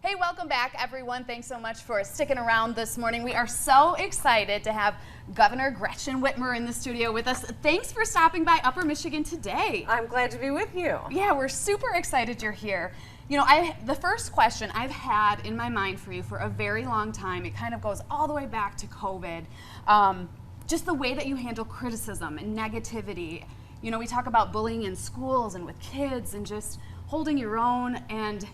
Hey, welcome back, everyone. Thanks so much for sticking around this morning. We are so excited to have Governor Gretchen Whitmer in the studio with us. Thanks for stopping by Upper Michigan today. I'm glad to be with you. Yeah, we're super excited you're here. You know, the first question I've had in my mind for you for a very long time, it kind of goes all the way back to COVID, just the way that you handle criticism and negativity. You know, we talk about bullying in schools and with kids and just holding your own, and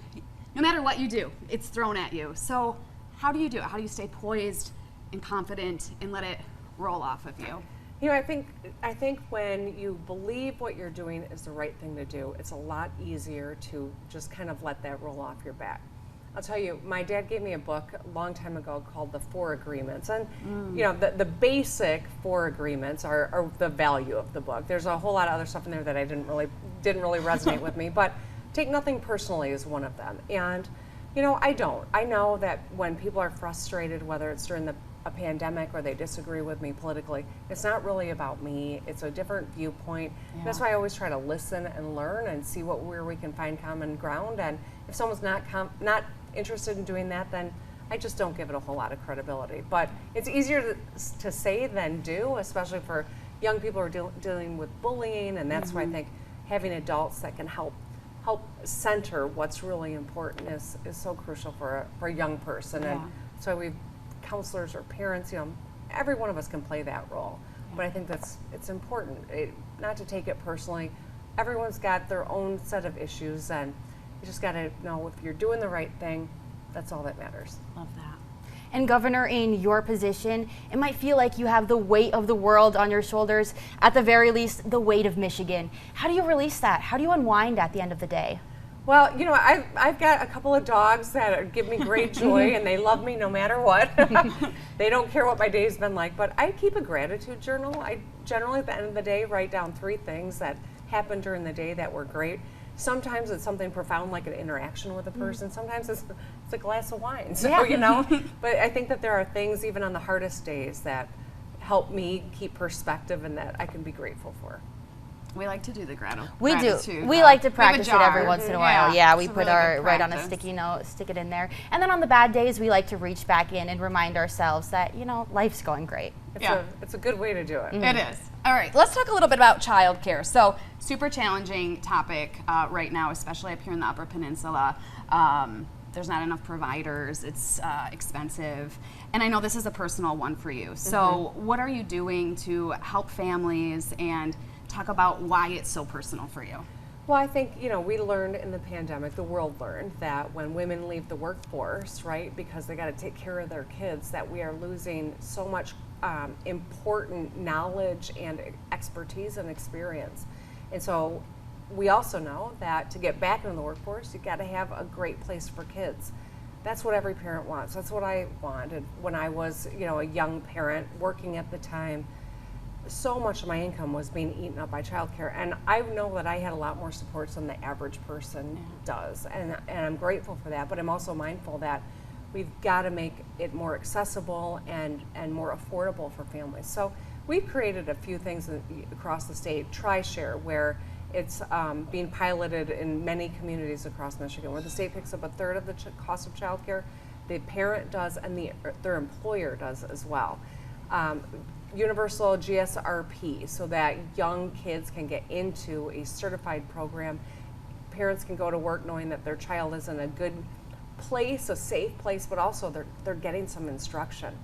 no matter what you do, it's thrown at you. So how do you do it? How do you stay poised and confident and let it roll off of you? You know, I think when you believe what you're doing is the right thing to do, it's a lot easier to just kind of let that roll off your back. I'll tell you, my dad gave me a book a long time ago called The Four Agreements. And, you know, the basic four agreements are the value of the book. There's a whole lot of other stuff in there that I didn't really resonate with me. But take nothing personally is one of them. And, you know, I don't. I know that when people are frustrated, whether it's during a pandemic or they disagree with me politically, it's not really about me. It's a different viewpoint. Yeah. That's why I always try to listen and learn and see where we can find common ground. And if someone's not interested in doing that, then I just don't give it a whole lot of credibility. But it's easier to say than do, especially for young people who are dealing with bullying. And that's why I think having adults that can help center what's really important is so crucial for a young person. Yeah. And so we've counselors or parents, you know, every one of us can play that role. Yeah. But I think it's important not to take it personally. Everyone's got their own set of issues, and you just got to know if you're doing the right thing, that's all that matters. Love that. And Governor, in your position, it might feel like you have the weight of the world on your shoulders, at the very least, the weight of Michigan. How do you release that? How do you unwind at the end of the day? Well, you know, I've got a couple of dogs that give me great joy, and they love me no matter what. They don't care what my day's been like, but I keep a gratitude journal. I generally, at the end of the day, write down 3 things that happened during the day that were great. Sometimes it's something profound like an interaction with a person. Sometimes it's a glass of wine. So, you know, but I think that there are things even on the hardest days that help me keep perspective and that I can be grateful for. We like to do the gratitude. We do. We like to practice it every once in a while. Yeah, we put really write on a sticky note, stick it in there. And then on the bad days, we like to reach back in and remind ourselves that, you know, life's going great. It's a good way to do it. It is. All right, let's talk a little bit about childcare. So, super challenging topic right now, especially up here in the Upper Peninsula. There's not enough providers. It's expensive. And I know this is a personal one for you. So, what are you doing to help families and talk about why it's so personal for you? Well, I think, you know, we learned in the pandemic, the world learned that when women leave the workforce, right, because they got to take care of their kids, that we are losing so much important knowledge and expertise and experience. And so we also know that to get back into the workforce, you got to have a great place for kids. That's what every parent wants. That's what I wanted when I was, you know, a young parent working at the time. So much of my income was being eaten up by childcare, and I know that I had a lot more supports than the average person does, and I'm grateful for that. But I'm also mindful that we've got to make it more accessible and more affordable for families. So we've created a few things across the state. TriShare, where it's being piloted in many communities across Michigan, where the state picks up a third of the cost of childcare, the parent does, and their employer does as well. Universal GSRP, so that young kids can get into a certified program. Parents can go to work knowing that their child is in a good place, a safe place, but also they're getting some instruction.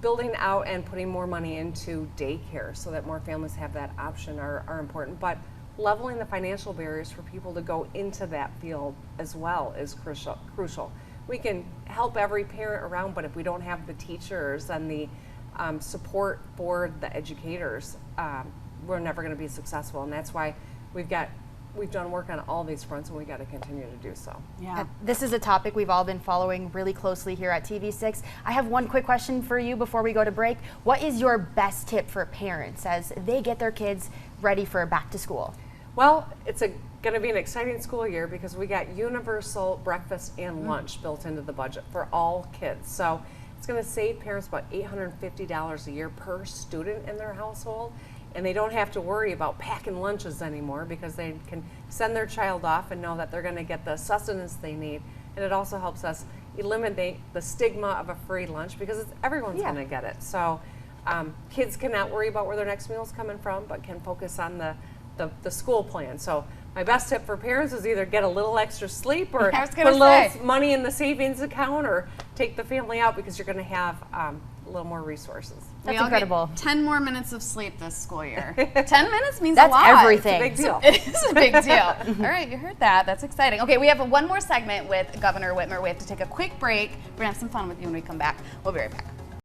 Building out and putting more money into daycare so that more families have that option are important. But leveling the financial barriers for people to go into that field as well is crucial. We can help every parent around, but if we don't have the teachers and the support for the educators, we're never going to be successful. And that's why we've done work on all these fronts, and we got to continue to do so. Yeah. This is a topic we've all been following really closely here at TV6. I have one quick question for you before we go to break. What is your best tip for parents as they get their kids ready for back to school? Well, it's going to be an exciting school year because we got universal breakfast and lunch built into the budget for all kids. So it's going to save parents about $850 a year per student in their household, and they don't have to worry about packing lunches anymore because they can send their child off and know that they're going to get the sustenance they need and it also helps us eliminate the stigma of a free lunch because everyone's Yeah. going to get it. So kids cannot worry about where their next meal is coming from, but can focus on the school plan. So my best tip for parents is either get a little extra sleep or I was put gonna a little say. money in the savings account or take the family out because you're going to have a little more resources. That's We all incredible. Get 10 more minutes of sleep this school year. 10 minutes means That's a lot. everything. Big deal. It is a big deal. All right, you heard that. That's exciting. Okay, we have one more segment with Governor Whitmer. We have to take a quick break. We're going to have some fun with you when we come back. We'll be right back.